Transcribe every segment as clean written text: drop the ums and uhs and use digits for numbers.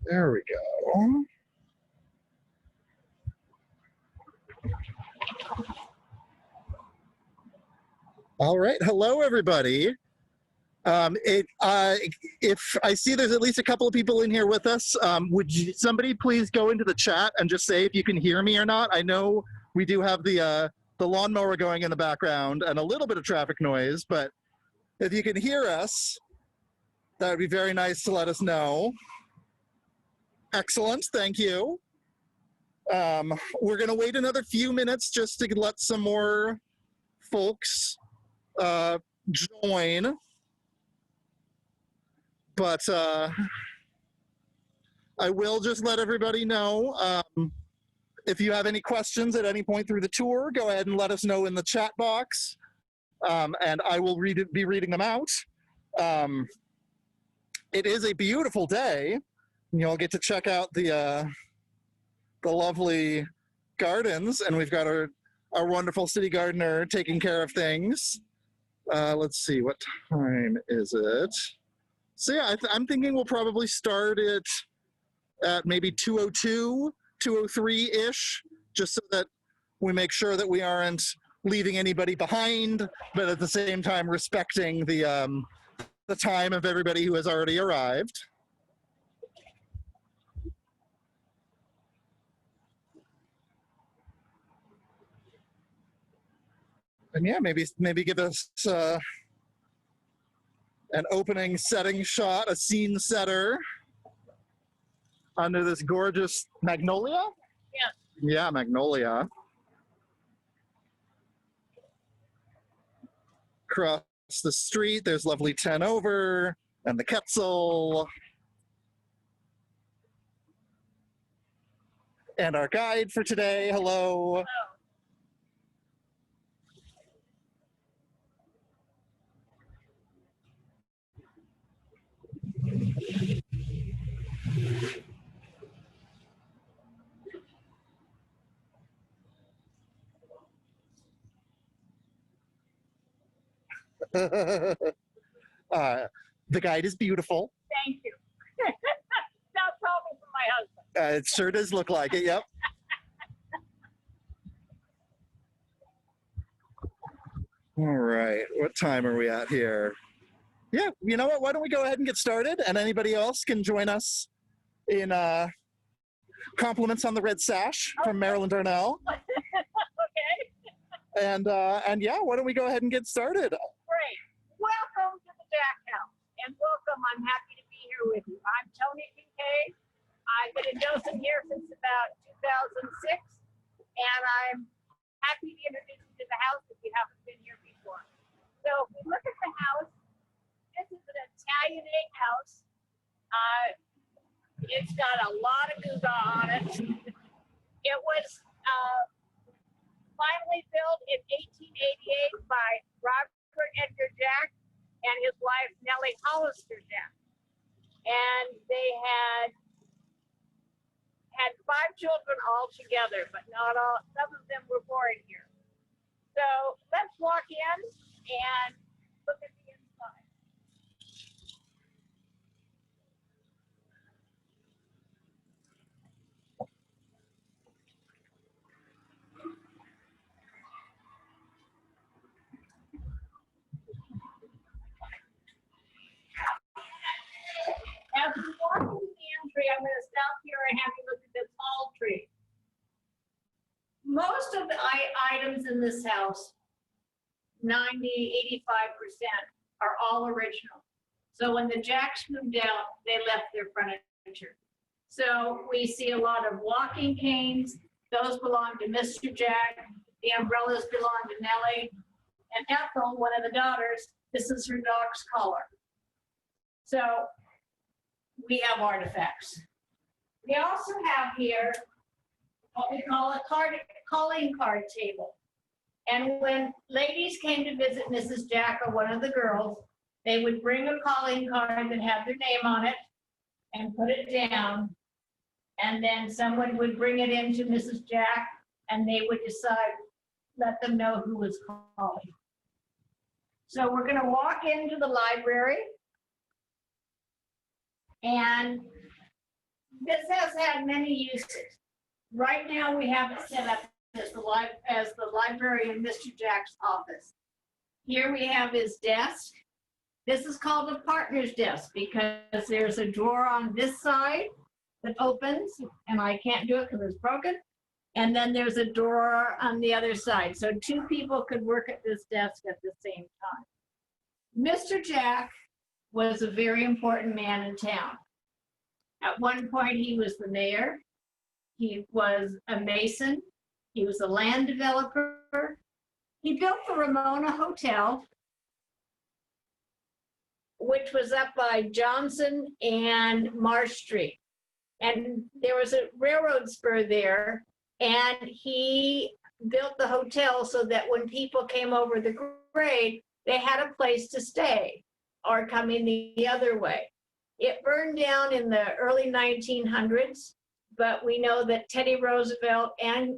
There we go. All right. Hello, everybody. If I see there's at least a couple of people in here with us, would somebody please go into the chat and just say if you can hear me or not? I know we do have the lawnmower going in the background and a little bit of traffic noise, but if you can hear us, that would be very nice to let us know. Excellent. Thank you. We're going to wait another few minutes just to let some more folks join. But I will just let everybody know, if you have any questions at any point through the tour, go ahead and let us know in the chat box, and I will be reading them out. It is a beautiful day. You'll get to check out the lovely gardens, and we've got our wonderful city gardener taking care of things. Let's see, what time is it? So yeah, I'm thinking we'll probably start it at maybe 2:02, 2:03-ish, just so that we make sure that we aren't leaving anybody behind, but at the same time respecting the time of everybody who has already arrived. And yeah, maybe give us an opening setting shot, a scene setter under this gorgeous magnolia? Yeah. Yeah, magnolia. Across the street, there's lovely 10 Over and the Kessler. And our guide for today, hello. The guide is beautiful. Thank you. Now tell me from my husband. It sure does look like it, yep. All right, what time are we at here? Yeah, you know what, why don't we go ahead and get started, and anybody else can join us in compliments on the red sash from Marilyn Darnell. Okay. And yeah, why don't we go ahead and get started? Great. Welcome to the Jack House, and welcome. I'm happy to be here with you. I'm Toni Kincaid. I've been a docent here since about 2006, and I'm happy to introduce you to the house if you haven't been here before. So if we look at the house, this is an Italianate house. It's got a lot of Gouda on it. It was finally built in 1888 by Robert Edgar Jack and his wife Nellie Hollister Jack. And they had 5 children all together, but not all, some of them were born here. So let's walk in and look at the inside. As we walk into the entry, I'm going to stop here and have you look at this tall tree. Most of the items in this house, 90, 85%, are all original. So when the Jacks moved out, they left their furniture. So we see a lot of walking canes. Those belong to Mr. Jack. The umbrellas belong to Nellie. And Ethel, one of the daughters, this is her dog's collar. So we have artifacts. We also have here what we call a calling card table. And when ladies came to visit Mrs. Jack or one of the girls, they would bring a calling card that had their name on it and put it down. And then someone would bring it into Mrs. Jack and they would decide, let them know who was calling. So we're going to walk into the library. And this has had many uses. Right now, we have it set up as the library in Mr. Jack's office. Here we have his desk. This is called a partner's desk because there's a drawer on this side that opens, and I can't do it because it's broken. And then there's a drawer on the other side. So two people could work at this desk at the same time. Mr. Jack was a very important man in town. At one point, he was the mayor. He was a mason. He was a land developer. He built the Ramona Hotel, which was up by Johnson and Marsh Street. And there was a railroad spur there, and he built the hotel so that when people came over the grade, they had a place to stay or come in the other way. It burned down in the early 1900s, but we know that Teddy Roosevelt and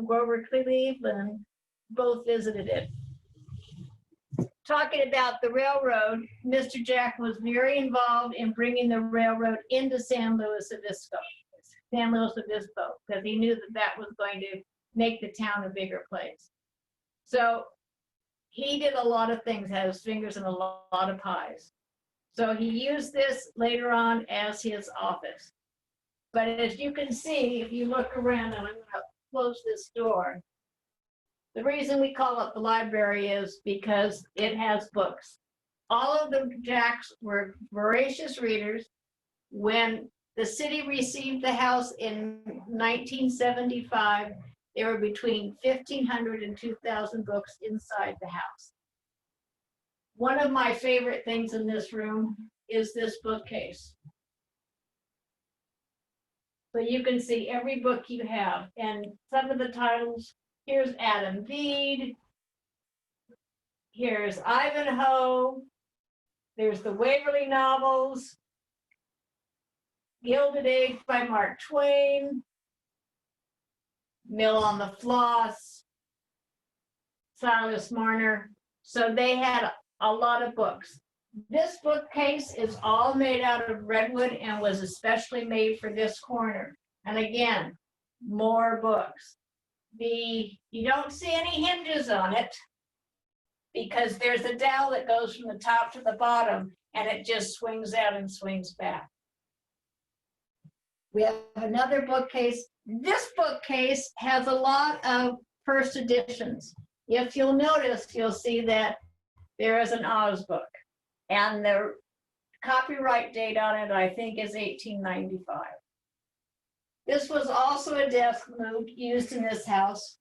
Grover Cleveland both visited it. Talking about the railroad, Mr. Jack was very involved in bringing the railroad into San Luis Obispo, because he knew that that was going to make the town a bigger place. So he did a lot of things, had his fingers in a lot of pies. So he used this later on as his office. But as you can see, if you look around, and I'm going to close this door, the reason we call it the library is because it has books. All of the Jacks were voracious readers. When the city received the house in 1975, there were between 1,500 and 2,000 books inside the house. One of my favorite things in this room is this bookcase. So you can see every book you have, and some of the titles. Here's Adam Bede. Here's Ivanhoe. There's the Waverly novels. Gilded Age by Mark Twain. Mill on the Floss. Silas Marner. So they had a lot of books. This bookcase is all made out of redwood and was especially made for this corner. And again, more books. You don't see any hinges on it because there's a dowel that goes from the top to the bottom and it just swings out and swings back. We have another bookcase. This bookcase has a lot of first editions. If you'll notice, you'll see that there is an Oz book, and the copyright date on it, I think, is 1895. This was also a desk used in this house,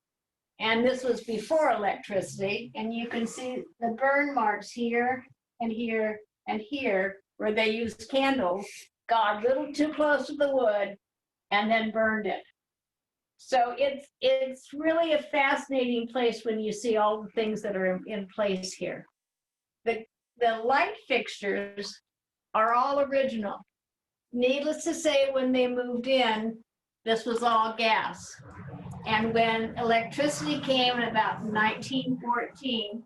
and this was before electricity, and you can see the burn marks here and here and here where they used candles, got a little too close to the wood, and then burned it. So it's really a fascinating place when you see all the things that are in place here. The light fixtures are all original. Needless to say, when they moved in, this was all gas. And when electricity came in about 1914,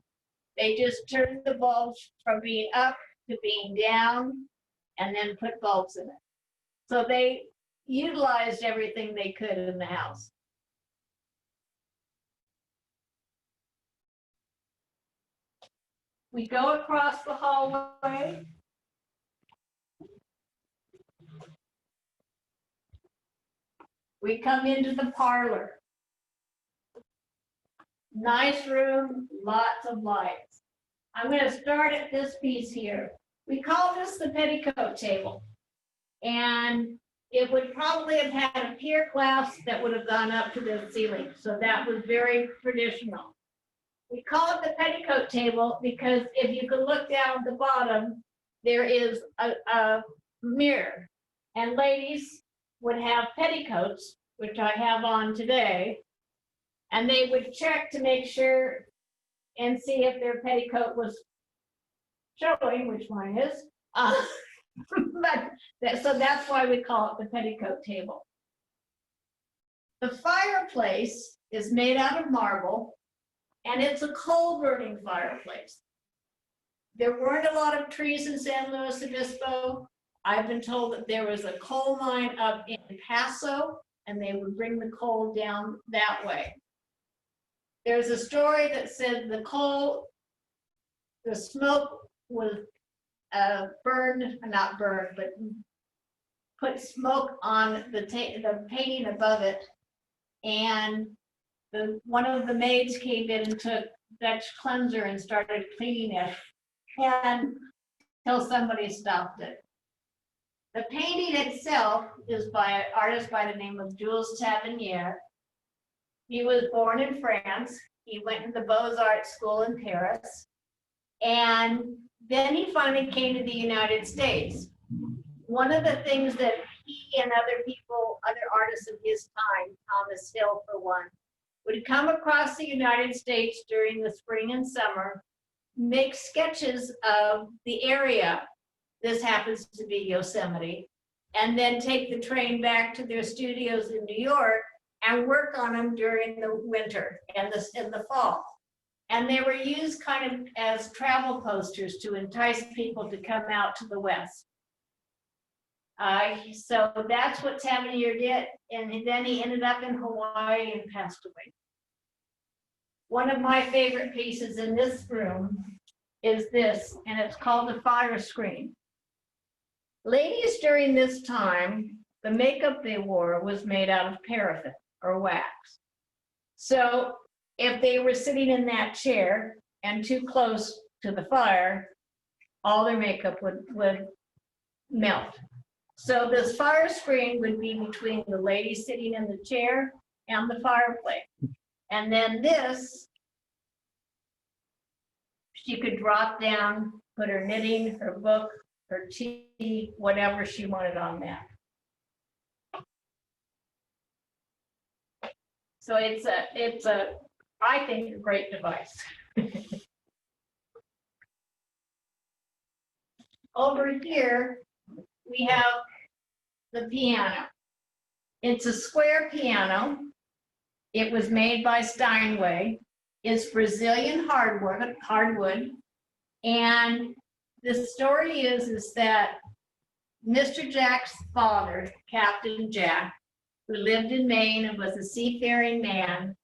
they just turned the bulbs from being up to being down and then put bulbs in it. So they utilized everything they could in the house. We go across the hallway. We come into the parlor. Nice room, lots of lights. I'm going to start at this piece here. We call this the petticoat table. And it would probably have had a pier glass that would have gone up to the ceiling. So that was very traditional. We call it the petticoat table because if you can look down at the bottom, there is a mirror. And ladies would have petticoats, which I have on today, and they would check to make sure and see if their petticoat was showing, which mine is. So that's why we call it the petticoat table. The fireplace is made out of marble, and it's a coal-burning fireplace. There weren't a lot of trees in San Luis Obispo, I've been told that there was a coal mine up in Paso, and they would bring the coal down that way. There's a story that said the smoke was not burned, but put smoke on the painting above it, and one of the maids came in and took Dutch cleanser and started cleaning it, and until somebody stopped it. The painting itself is by an artist by the name of Jules Tavernier. He was born in France. He went to the Beaux-Arts school in Paris, and then he finally came to the United States. One of the things that he and other artists of his time, Thomas Hill for one, would come across the United States during the spring and summer, make sketches of the area. This happens to be Yosemite, and then take the train back to their studios in New York and work on them during the winter and in the fall. And they were used kind of as travel posters to entice people to come out to the West. So that's what Tavernier did, and then he ended up in Hawaii and passed away. One of my favorite pieces in this room is this, and it's called the fire screen. Ladies during this time, the makeup they wore was made out of paraffin or wax. So if they were sitting in that chair and too close to the fire, all their makeup would melt. So this fire screen would be between the lady sitting in the chair and the fireplace. And then this, she could drop down, put her knitting, her book, her tea, whatever she wanted on that. So it's a, I think, a great device. Over here, we have the piano. It's a square piano. It was made by Steinway. It's Brazilian hardwood. And the story is that Mr. Jack's father, Captain Jack, who lived in Maine and was a seafaring man,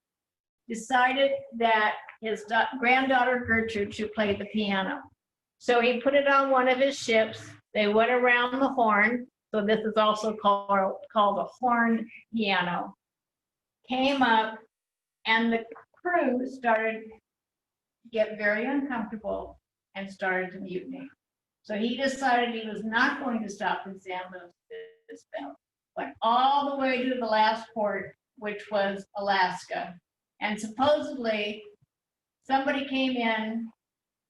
decided that his granddaughter Gertrude should play the piano. So he put it on one of his ships. They went around the horn. So this is also called a horned piano. Came up, and the crew started to get very uncomfortable and started to mutiny. So he decided he was not going to stop in San Luis Obispo, went all the way to the last port, which was Alaska. And supposedly, somebody came in,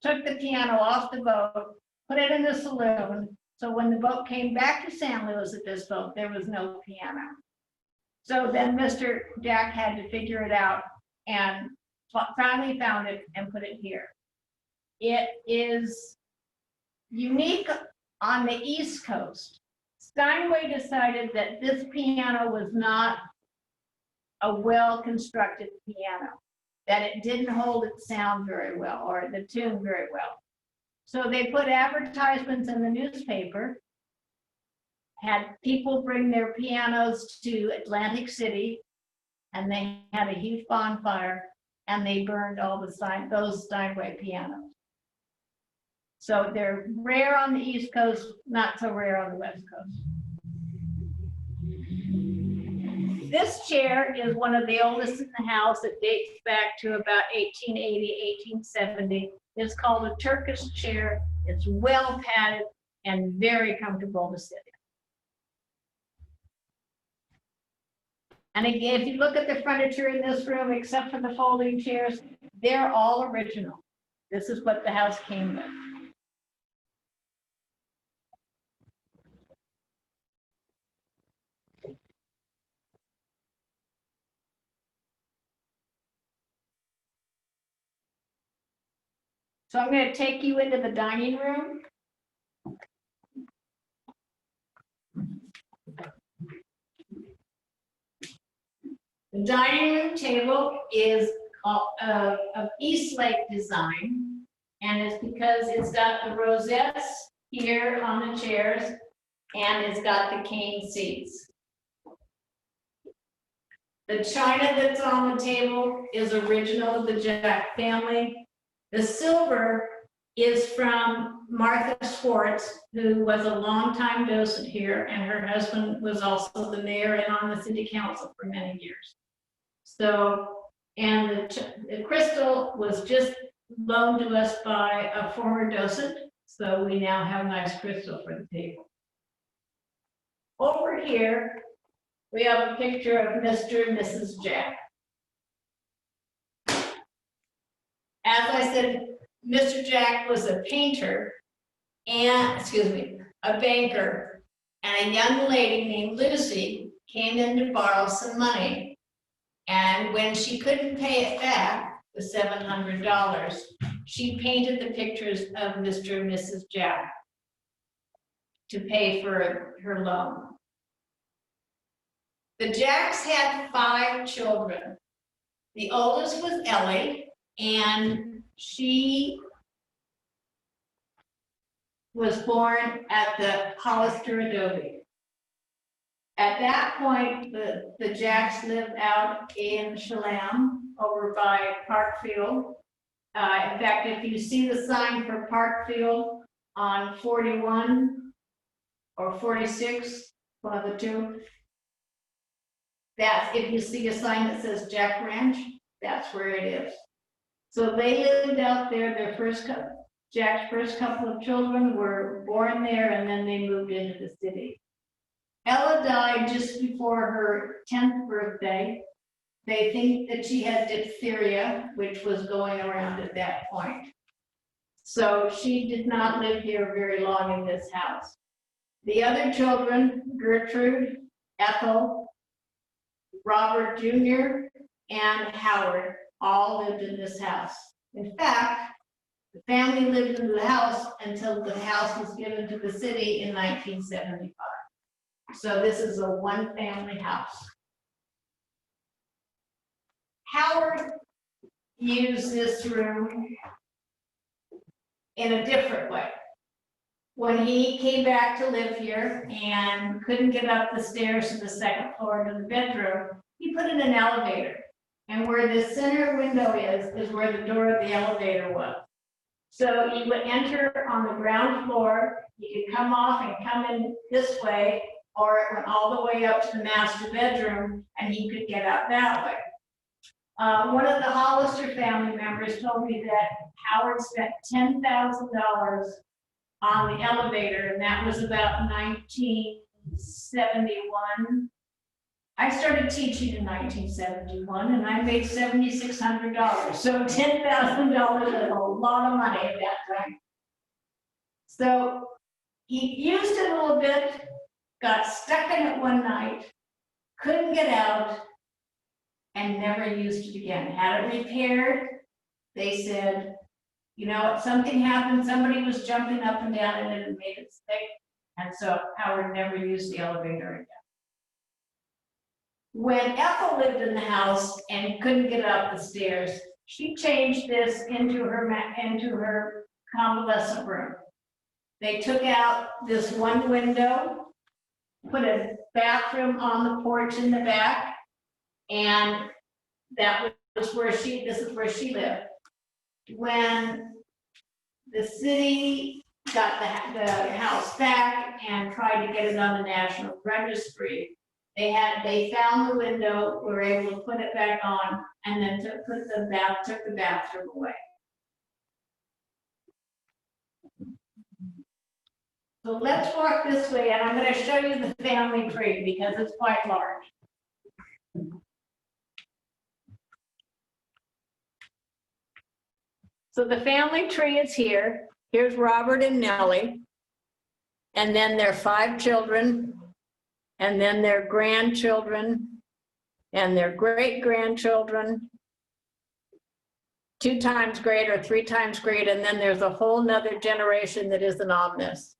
took the piano off the boat, put it in the saloon. So when the boat came back to San Luis Obispo, there was no piano. So then Mr. Jack had to figure it out and finally found it and put it here. It is unique on the East Coast. Steinway decided that this piano was not a well-constructed piano, that it didn't hold its sound very well or the tune very well. So they put advertisements in the newspaper, had people bring their pianos to Atlantic City, and they had a huge bonfire, and they burned all those Steinway pianos. So they're rare on the East Coast, not so rare on the West Coast. This chair is one of the oldest in the house. It dates back to about 1880, 1870. It's called a Turkish chair. It's well padded and very comfortable to sit in. And again, if you look at the furniture in this room, except for the folding chairs, they're all original. This is what the house came with. So I'm going to take you into the dining room. The dining room table is of East Lake design, and it's because it's got the rosettes here on the chairs, and it's got the cane seats. The china that's on the table is original of the Jack family. The silver is from Martha Schwartz, who was a longtime docent here, and her husband was also the mayor and on the city council for many years. So, and the crystal was just loaned to us by a former docent, so we now have nice crystal for the table. Over here, we have a picture of Mr. and Mrs. Jack. As I said, Mr. Jack was a painter and, a banker, and a young lady named Lucy came in to borrow some money. And when she couldn't pay it back, the $700, she painted the pictures of Mr. and Mrs. Jack to pay for her loan. The Jacks had 5 children. The oldest was Ellie, and she was born at the Hollister Adobe. At that point, the Jacks lived out in Chelam over by Parkfield. In fact, if you see the sign for Parkfield on 41 or 46, one of the two, that's, if you see a sign that says Jack Ranch, that's where it is. So they lived out there. Jack's first couple of children were born there, and then they moved into the city. Ella died just before her 10th birthday. They think that she had diphtheria, which was going around at that point. So she did not live here very long in this house. The other children, Gertrude, Ethel, Robert Jr., and Howard, all lived in this house. In fact, the family lived in the house until the house was given to the city in 1975. So this is a one-family house. Howard used this room in a different way. When he came back to live here and couldn't get up the stairs to the second floor to the bedroom, he put in an elevator. And where the center window is where the door of the elevator was. So you would enter on the ground floor, you could come off and come in this way, or it went all the way up to the master bedroom, and he could get out that way. One of the Hollister family members told me that Howard spent $10,000 on the elevator, and that was about 1971. I started teaching in 1971, and I made $7,600. So $10,000 is a lot of money at that time. So he used it a little bit, got stuck in it one night, couldn't get out, and never used it again. Had it repaired. They said, you know, something happened, somebody was jumping up and down in it and made it stick. And so Howard never used the elevator again. When Ethel lived in the house and couldn't get up the stairs, she changed this into her convalescent room. They took out this one window, put a bathroom on the porch in the back, and that was where this is where she lived. When the city got the house back and tried to get it on the National Registry, they found the window, were able to put it back on, and then took the bathroom away. So let's walk this way, and I'm going to show you the family tree because it's quite large. So the family tree is here. Here's Robert and Nellie, and then their 5 children, and then their grandchildren, and their great-grandchildren, 2 times great or 3 times great, and then there's a whole nother generation that isn't on this.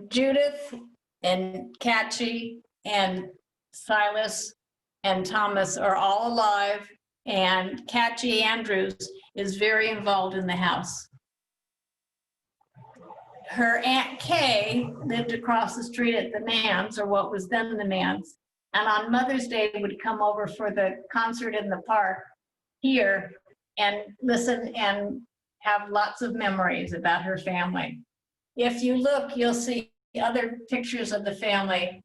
Judith and Katchi and Silas and Thomas are all alive, and Katchi Andrews is very involved in the house. her Aunt Kay lived across the street at the Man's, or what was then the Man's. And on Mother's Day would come over for the concert in the park here and listen and have lots of memories about her family. If you look, you'll see other pictures of the family.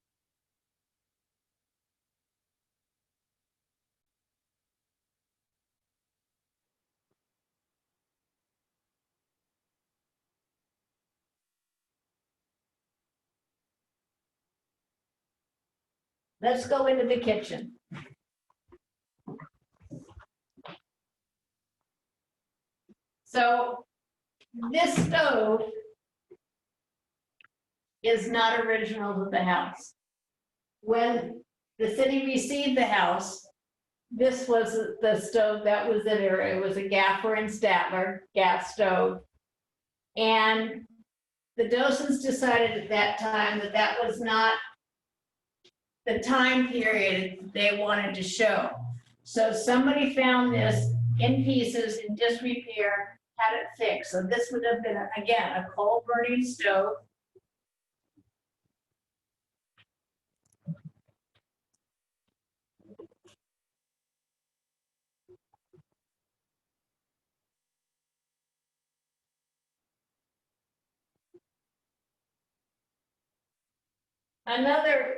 Let's go into the kitchen. So this stove is not original to the house. When the city received the house, this was the stove that was in there. It was a Gaffer and Statler gas stove. And the docents decided at that time that that was not the time period they wanted to show. So somebody found this in pieces, in disrepair, had it fixed. So this would have been, again, a coal burning stove. Another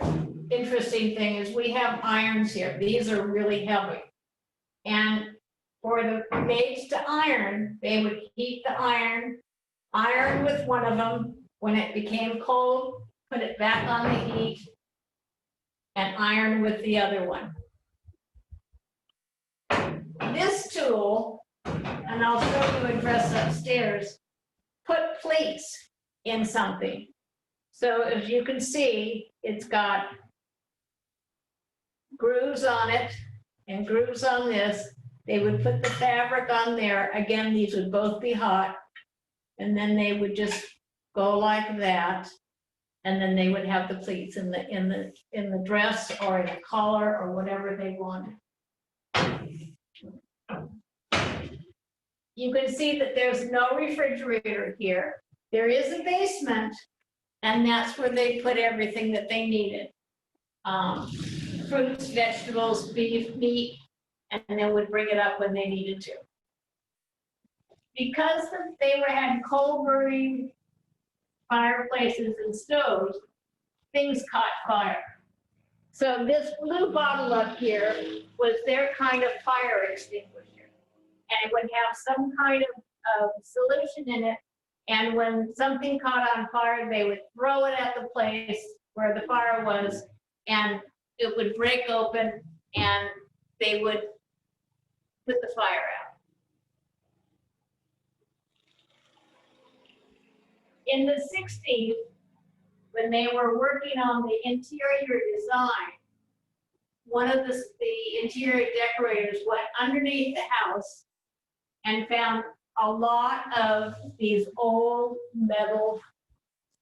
interesting thing is we have irons here. These are really heavy. And for the maids to iron, they would heat the iron with one of them. When it became cold, put it back on the heat and iron with the other one. This tool, and I'll show you a dress upstairs, put plates in something. So as you can see, it's got grooves on it and grooves on this. They would put the fabric on there. Again, these would both be hot. And then they would just go like that. And then they would have the pleats in the dress or in the collar or whatever they wanted. You can see that there's no refrigerator here. There is a basement, and that's where they put everything that they needed. Fruits, vegetables, beef, meat, and then would bring it up when they needed to. Because they had coal burning fireplaces and stoves, things caught fire. So this blue bottle up here was their kind of fire extinguisher. And it would have some kind of solution in it. And when something caught on fire, they would throw it at the place where the fire was, and it would break open, and they would put the fire out. In the 60s, when they were working on the interior design, one of the interior decorators went underneath the house and found a lot of these old metal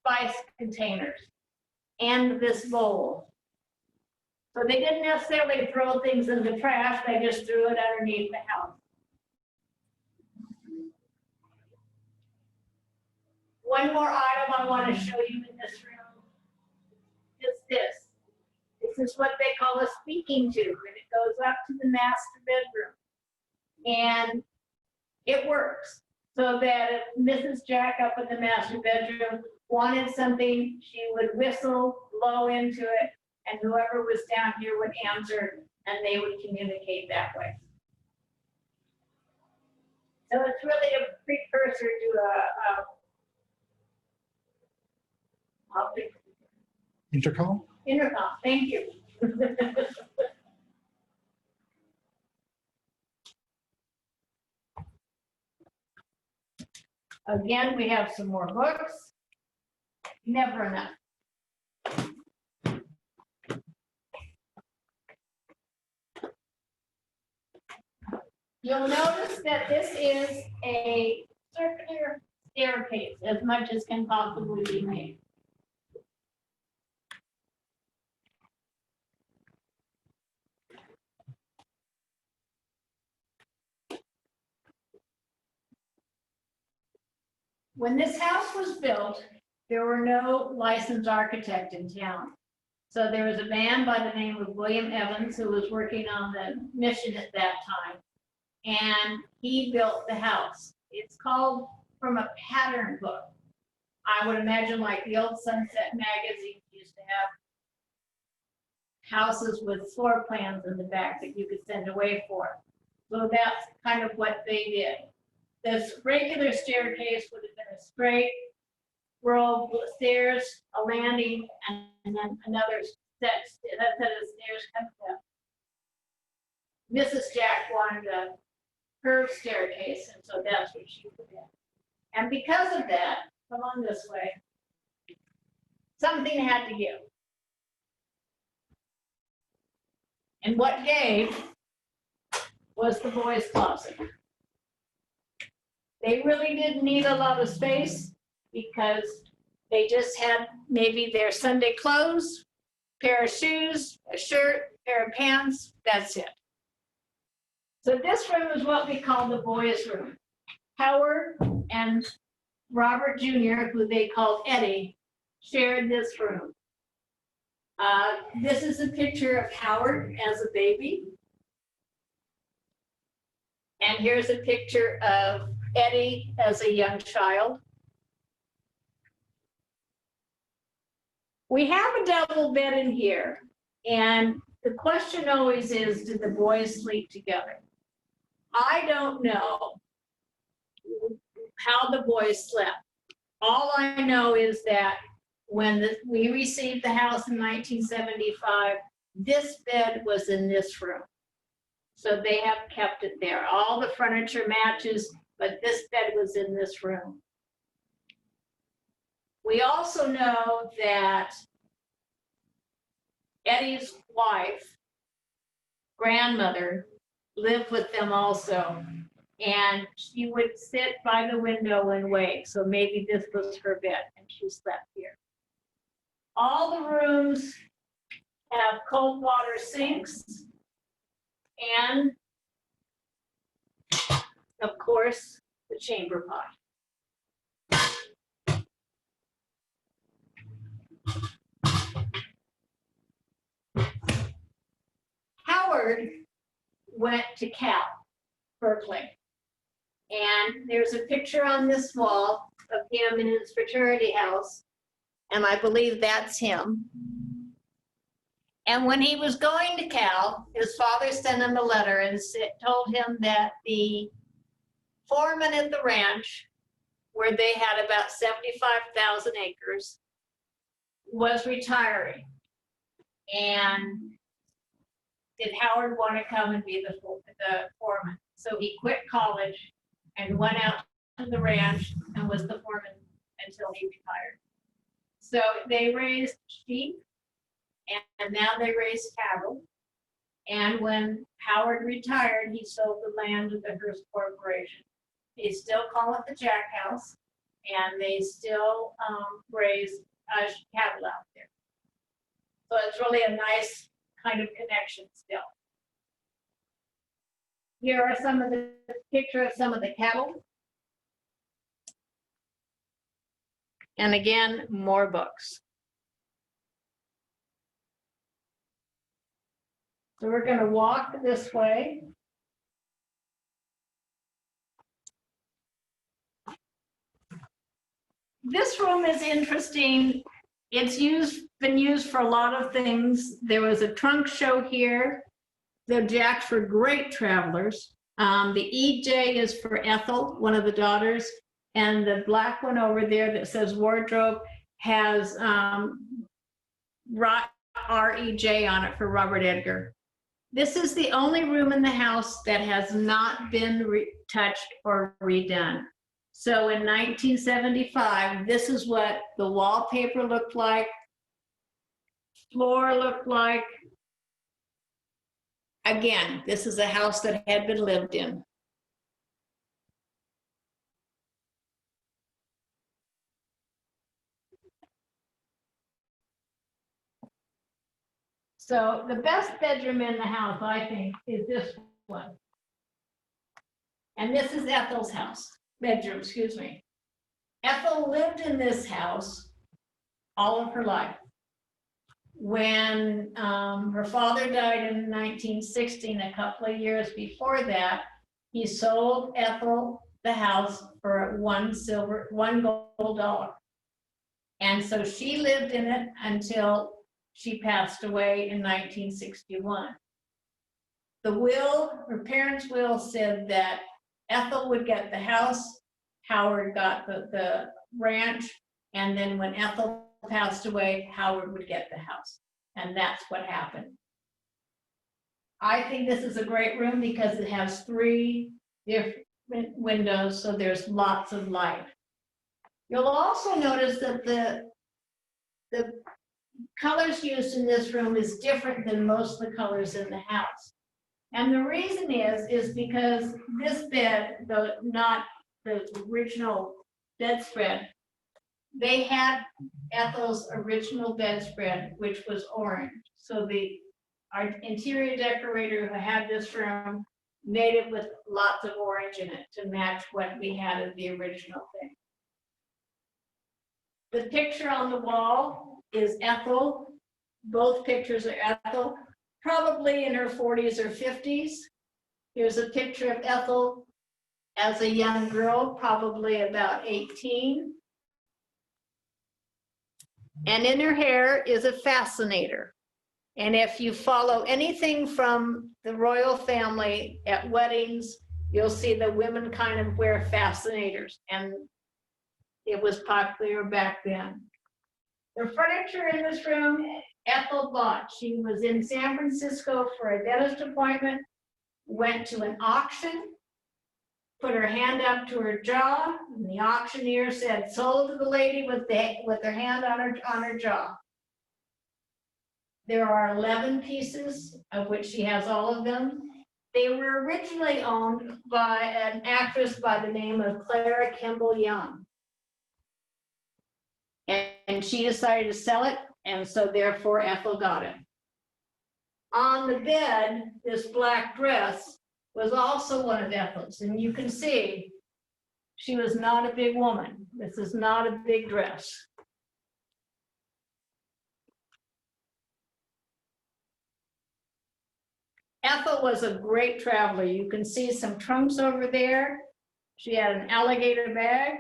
spice containers and this bowl. So they didn't necessarily throw things in the trash, they just threw it underneath the house. One more item I want to show you in this room is this. This is what they call a speaking tube, and it goes up to the master bedroom. And it works so that if Mrs. Jack up in the master bedroom wanted something, she would whistle, blow into it, and whoever was down here would answer, and they would communicate that way. So it's really a precursor to Intercom? intercom. Thank you. Again, we have some more books. Never enough. You'll notice that this is a circular staircase, as much as can possibly be made. When this house was built, there were no licensed architect in town. So there was a man by the name of William Evans who was working on the mission at that time. And he built the house. It's called from a pattern book. I would imagine like the old Sunset magazine used to have houses with floor plans in the back that you could send away for. So that's kind of what they did. This regular staircase would have been a straight row of stairs, a landing, and then another set of stairs coming up. Mrs. Jack wanted a curved staircase, and so that's what she put in. And because of that, come on this way, something had to give. And what gave was the boys' closet. They really didn't need a lot of space because they just had maybe their Sunday clothes, pair of shoes, a shirt, pair of pants, that's it. So this room is what we call the boys' room. Howard and Robert Jr., who they called Eddie, shared this room. This is a picture of Howard as a baby. And here's a picture of Eddie as a young child. We have a double bed in here, and the question always is, did the boys sleep together? I don't know how the boys slept. All I know is that when we received the house in 1975, this bed was in this room. So they have kept it there. All the furniture matches, but this bed was in this room. We also know that Eddie's wife, grandmother, lived with them also. And she would sit by the window and wait. So maybe this was her bed and she slept here. All the rooms have cold water sinks and, of course, the chamber pot. Howard went to Cal, Berkeley. And there's a picture on this wall of him in his fraternity house. And I believe that's him. And when he was going to Cal, his father sent him a letter and told him that the foreman at the ranch, where they had about 75,000 acres, was retiring. And did Howard want to come and be the foreman? So he quit college and went out to the ranch and was the foreman until he retired. So they raised sheep, and now they raise cattle. And when Howard retired, he sold the land to the Hearst Corporation. They still call it the Jack House, and they still raise cattle out there. So it's really a nice kind of connection still. Here are some of the pictures of some of the cattle. And again, more books. So we're going to walk this way. This room is interesting. It's been used for a lot of things. There was a trunk show here. The Jacks were great travelers. The EJ is for Ethel, one of the daughters. And the black one over there that says wardrobe has REJ on it for Robert Edgar. This is the only room in the house that has not been touched or redone. So in 1975, this is what the wallpaper looked like, floor looked like. Again, this is a house that had been lived in. So the best bedroom in the house, I think, is this one. And this is Ethel's house, bedroom, excuse me. Ethel lived in this house all of her life. When her father died in 1960, and a couple of years before that, he sold Ethel the house for $1 gold dollar. And so she lived in it until she passed away in 1961. The will, her parents' will said that Ethel would get the house, Howard got the ranch, and then when Ethel passed away, Howard would get the house. And that's what happened. I think this is a great room because it has 3 different windows, so there's lots of light. You'll also notice that the colors used in this room is different than most of the colors in the house. And the reason is because this bed, though not the original bedspread, they had Ethel's original bedspread, which was orange. So our interior decorator who had this room made it with lots of orange in it to match what we had of the original thing. The picture on the wall is Ethel. Both pictures are Ethel, probably in her 40s or 50s. Here's a picture of Ethel as a young girl, probably about 18. And in her hair is a fascinator. And if you follow anything from the royal family at weddings, you'll see the women kind of wear fascinators, and it was popular back then. The furniture in this room, Ethel bought. She was in San Francisco for a dentist appointment, went to an auction, put her hand up to her jaw, and the auctioneer said, sold to the lady with her hand on her jaw. There are 11 pieces, of which she has all of them. They were originally owned by an actress by the name of Clara Kimball Young. And she decided to sell it, and so therefore Ethel got it. On the bed, this black dress was also one of Ethel's, and you can see she was not a big woman. This is not a big dress. Ethel was a great traveler. You can see some trunks over there. She had an alligator bag.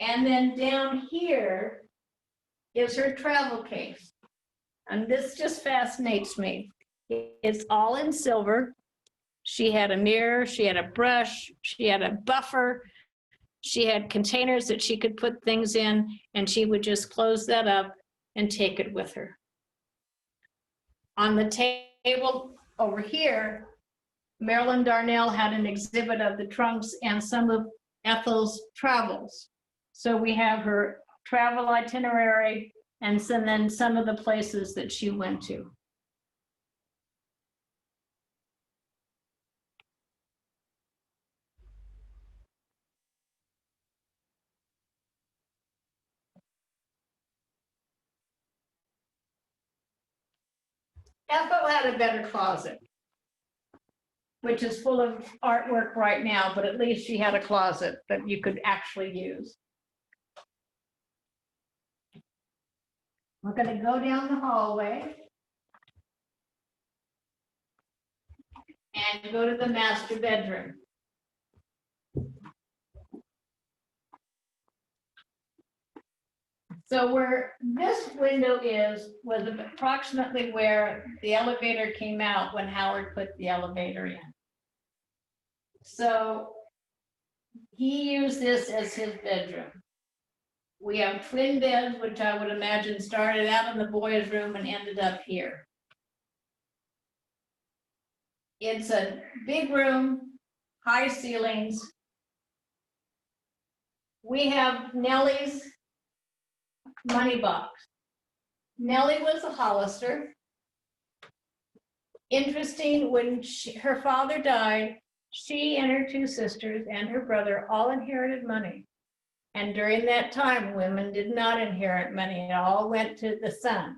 And then down here is her travel case. And this just fascinates me. It's all in silver. She had a mirror, she had a brush, she had a buffer, she had containers that she could put things in, and she would just close that up and take it with her. On the table over here, Marilyn Darnell had an exhibit of the trunks and some of Ethel's travels. So we have her travel itinerary and then some of the places that she went to. Ethel had a better closet, which is full of artwork right now, but at least she had a closet that you could actually use. We're going to go down the hallway and go to the master bedroom. So where this window was approximately where the elevator came out when Howard put the elevator in. So he used this as his bedroom. We have twin beds, which I would imagine started out in the boys' room and ended up here. It's a big room, high ceilings. We have Nellie's money box. Nellie was a Hollister. Interesting, when her father died, she and her 2 sisters and her brother all inherited money. And during that time, women did not inherit money. It all went to the son.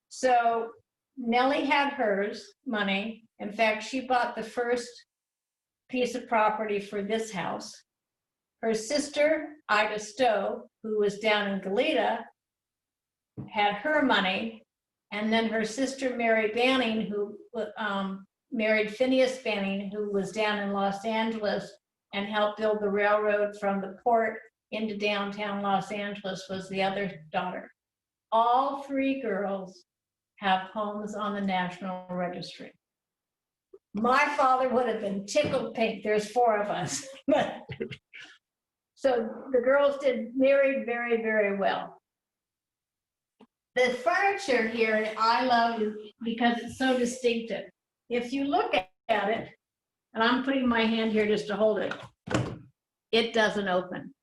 So Nellie had hers money. In fact, she bought the first piece of property for this house. Her sister, Ida Stowe, who was down in Goleta, had her money. And then her sister, Mary Banning, who married Phineas Banning, who was down in Los Angeles and helped build the railroad from the port into downtown Los Angeles, was the other daughter. All three girls have homes on the National Registry. My father would have been tickled pink. There's four of us. So the girls married very, very well. The furniture here I love because it's so distinctive. If you look at it, and I'm putting my hand here just to hold it, it doesn't open.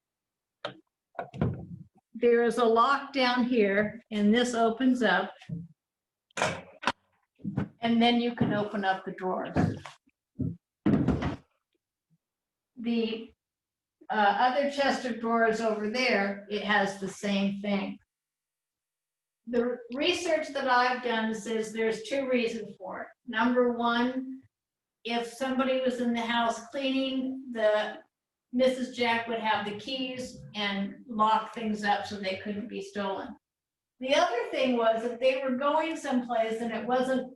There is a lock down here, and this opens up, and then you can open up the drawers. The other chest of drawers over there, it has the same thing. The research that I've done says there's two reasons for it. Number one, if somebody was in the house cleaning, Mrs. Jack would have the keys and lock things up so they couldn't be stolen. The other thing was if they were going someplace and it wasn't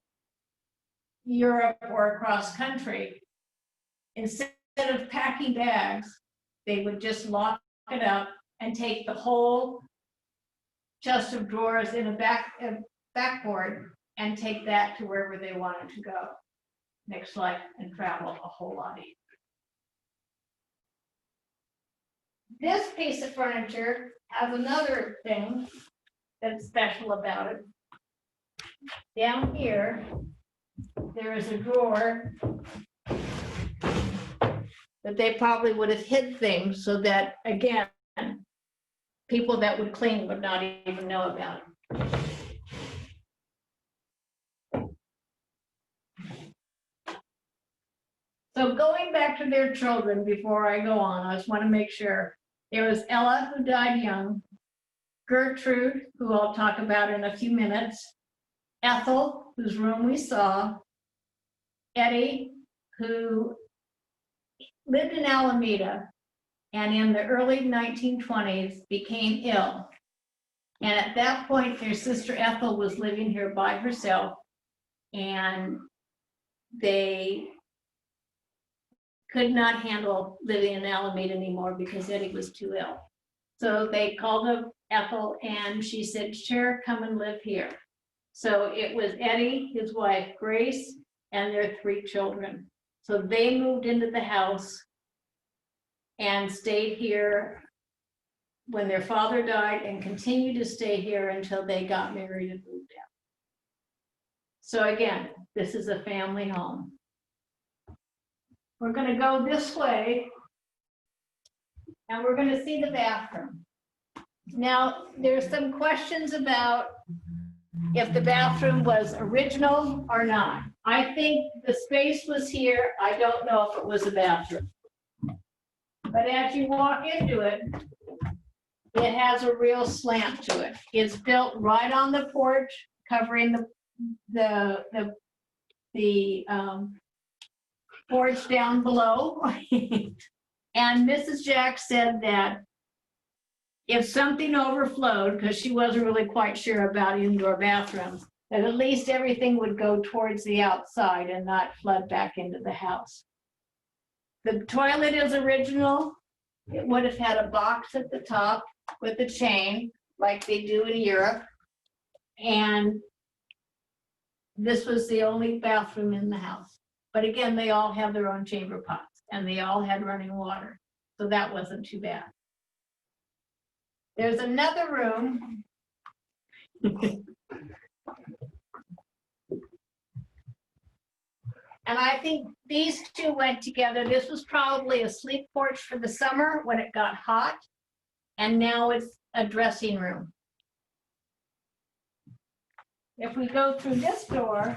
Europe or across country, instead of packing bags, they would just lock it up and take the whole chest of drawers in a backboard and take that to wherever they wanted to go next life and travel a whole lot easier. This piece of furniture has another thing that's special about it. Down here, there is a drawer that they probably would have hid things so that, again, people that would clean would not even know about it. So going back to their children before I go on, I just want to make sure. There was Ella, who died young, Gertrude, who I'll talk about in a few minutes, Ethel, whose room we saw, Eddie, who lived in Alameda and in the early 1920s became ill. And at that point, their sister Ethel was living here by herself, and they could not handle living in Alameda anymore because Eddie was too ill. So they called up Ethel and she said, "Sure, come and live here." So it was Eddie, his wife Grace, and their three children. So they moved into the house and stayed here when their father died and continued to stay here until they got married and moved out. So again, this is a family home. We're going to go this way and we're going to see the bathroom. Now, there's some questions about if the bathroom was original or not. I think the space was here. I don't know if it was a bathroom. But as you walk into it, it has a real slant to it. It's built right on the porch, covering the porch down below. And Mrs. Jack said that if something overflowed, because she wasn't really quite sure about indoor bathrooms, that at least everything would go towards the outside and not flood back into the house. The toilet is original. It would have had a box at the top with a chain like they do in Europe. And this was the only bathroom in the house. But again, they all have their own chamber pots and they all had running water. So that wasn't too bad. There's another room. And I think these two went together. This was probably a sleep porch for the summer when it got hot. And now it's a dressing room. If we go through this door,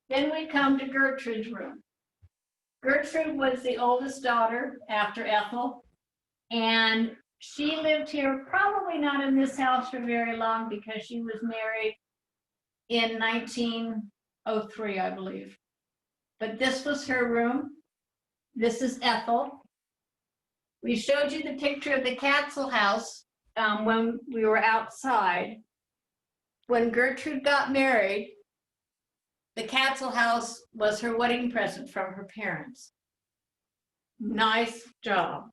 then we come to Gertrude's room. Gertrude was the oldest daughter after Ethel, and she lived here probably not in this house for very long because she was married in 19 03, I believe. But this was her room. This is Ethel. We showed you the picture of the Katzel house when we were outside. When Gertrude got married, the Katzel house was her wedding present from her parents. Nice job.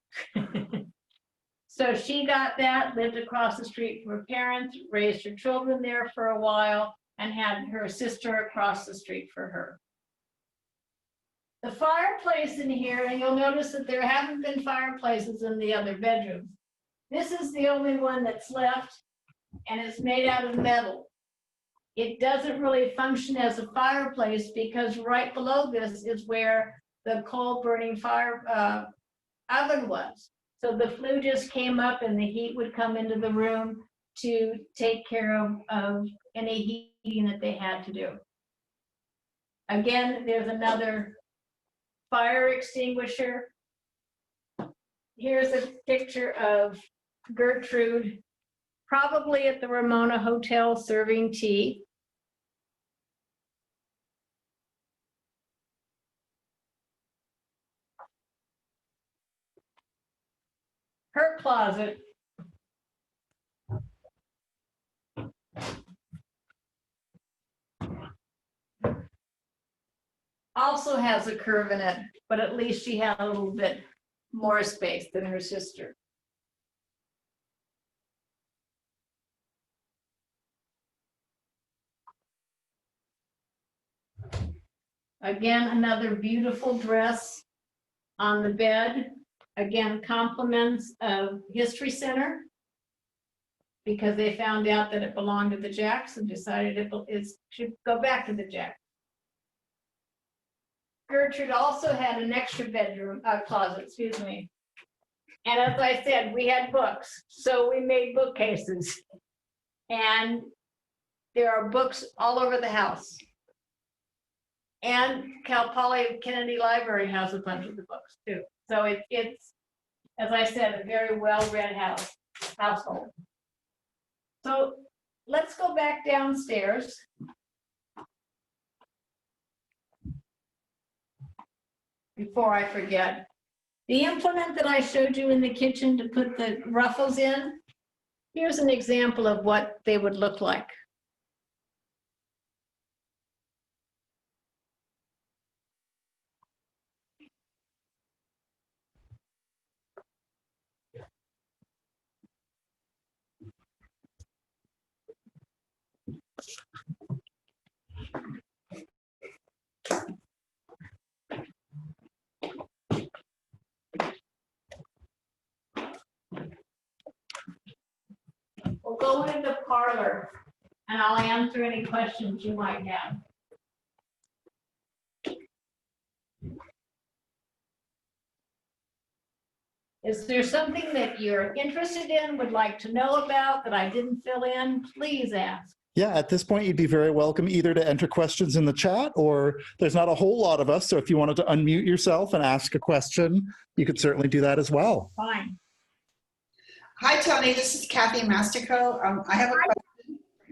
So she got that, lived across the street from her parents, raised her children there for a while, and had her sister across the street for her. The fireplace in here, and you'll notice that there haven't been fireplaces in the other bedrooms. This is the only one that's left, and it's made out of metal. It doesn't really function as a fireplace because right below this is where the coal burning fire oven was. So the flue just came up and the heat would come into the room to take care of any heating that they had to do. Again, there's another fire extinguisher. Here's a picture of Gertrude, probably at the Ramona Hotel serving tea. Her closet also has a curve in it, but at least she had a little bit more space than her sister. Again, another beautiful dress on the bed. Again, compliments of History Center, because they found out that it belonged to the Jacks and decided it should go back to the Jacks. Gertrude also had an extra bedroom, closet, excuse me. And as I said, we had books, so we made bookcases. And there are books all over the house. And Cal Poly Kennedy Library has a bunch of the books too. So it's, as I said, a very well-read household. So let's go back downstairs. Before I forget, the implement that I showed you in the kitchen to put the ruffles in, here's an example of what they would look like. We'll go into the parlor and I'll answer any questions you might have. Is there something that you're interested in, would like to know about that I didn't fill in? Please ask. Yeah, at this point, you'd be very welcome either to enter questions in the chat, or there's not a whole lot of us, so if you wanted to unmute yourself and ask a question, you could certainly do that as well. Fine. Hi, Toni. This is Kathy Mastico. I have a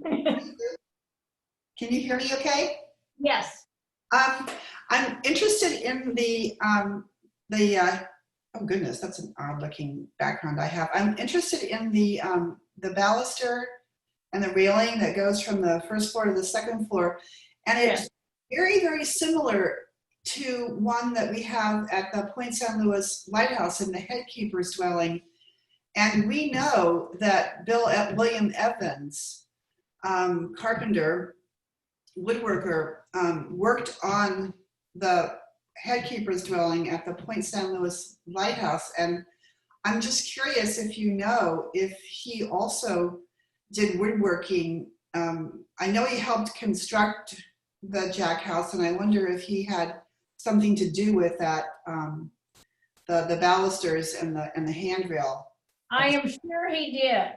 question. Can you hear me okay? Yes. I'm interested in oh goodness, that's an odd looking background I have. I'm interested in the baluster and the railing that goes from the first floor to the second floor. And it's very, very similar to one that we have at the Point San Luis Lighthouse in the headkeeper's dwelling. And we know that William Evans, carpenter, woodworker, worked on the headkeeper's dwelling at the Point San Luis Lighthouse. And I'm just curious if you know if he also did woodworking. I know he helped construct the Jack House, and I wonder if he had something to do with that, the balusters and the handrail. I am sure he did,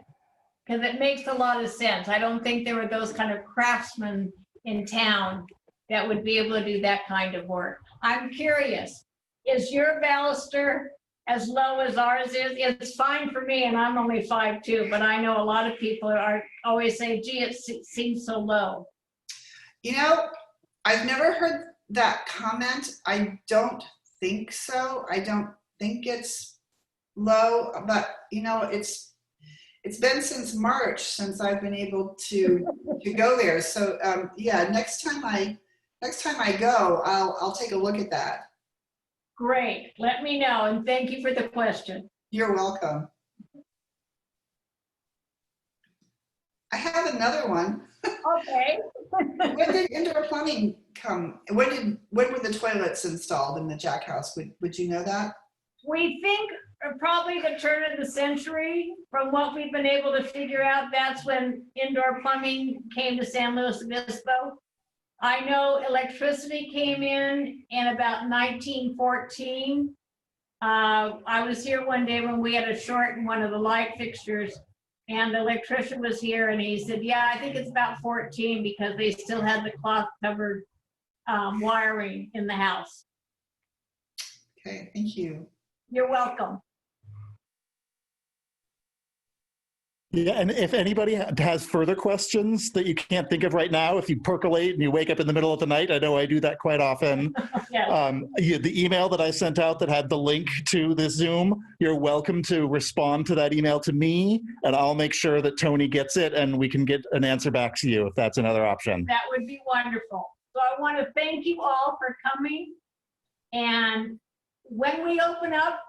because it makes a lot of sense. I don't think there were those kind of craftsmen in town that would be able to do that kind of work. I'm curious, is your baluster as low as ours is? It's fine for me, and I'm only 5'2", but I know a lot of people always say, gee, it seems so low. You know, I've never heard that comment. I don't think so. I don't think it's low, but you know, it's been since March since I've been able to go there. So yeah, next time I go, I'll take a look at that. Great. Let me know, and thank you for the question. You're welcome. I have another one. Okay. When did indoor plumbing come? When were the toilets installed in the Jack House? Would you know that? We think probably the turn of the century. From what we've been able to figure out, that's when indoor plumbing came to San Luis Obispo. I know electricity came in about 1914. I was here one day when we had a short in one of the light fixtures, and the electrician was here, and he said, yeah, I think it's about 14 because they still had the cloth covered wiring in the house. Okay, thank you. You're welcome. Yeah, and if anybody has further questions that you can't think of right now, if you percolate and you wake up in the middle of the night, I know I do that quite often. Yes. The email that I sent out that had the link to this Zoom, you're welcome to respond to that email to me, and I'll make sure that Toni gets it and we can get an answer back to you if that's another option. That would be wonderful. So I want to thank you all for coming. And when we open up,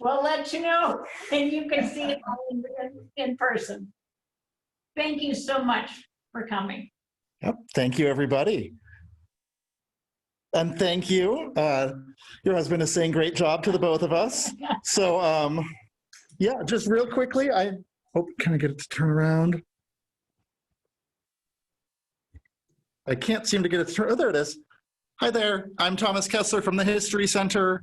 we'll let you know, and you can see it in person. Thank you so much for coming. Yep. Thank you, everybody. And thank you. Your husband is saying great job to the both of us. So yeah, just real quickly, I hope, can I get it to turn around? I can't seem to get it to turn, oh, there it is. Hi there, I'm Thomas Kessler from the History Center.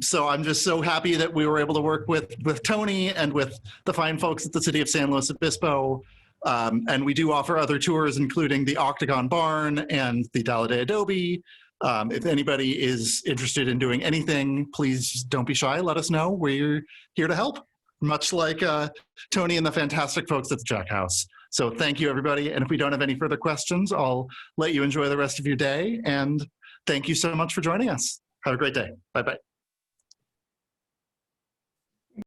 So I'm just so happy that we were able to work with Toni and with the fine folks at the City of San Luis Obispo. And we do offer other tours, including the Octagon Barn and the Dalladea Adobe. If anybody is interested in doing anything, please don't be shy, let us know. We're here to help, much like Toni and the fantastic folks at the Jack House. So thank you, everybody. And if we don't have any further questions, I'll let you enjoy the rest of your day. And thank you so much for joining us. Have a great day. Bye-bye.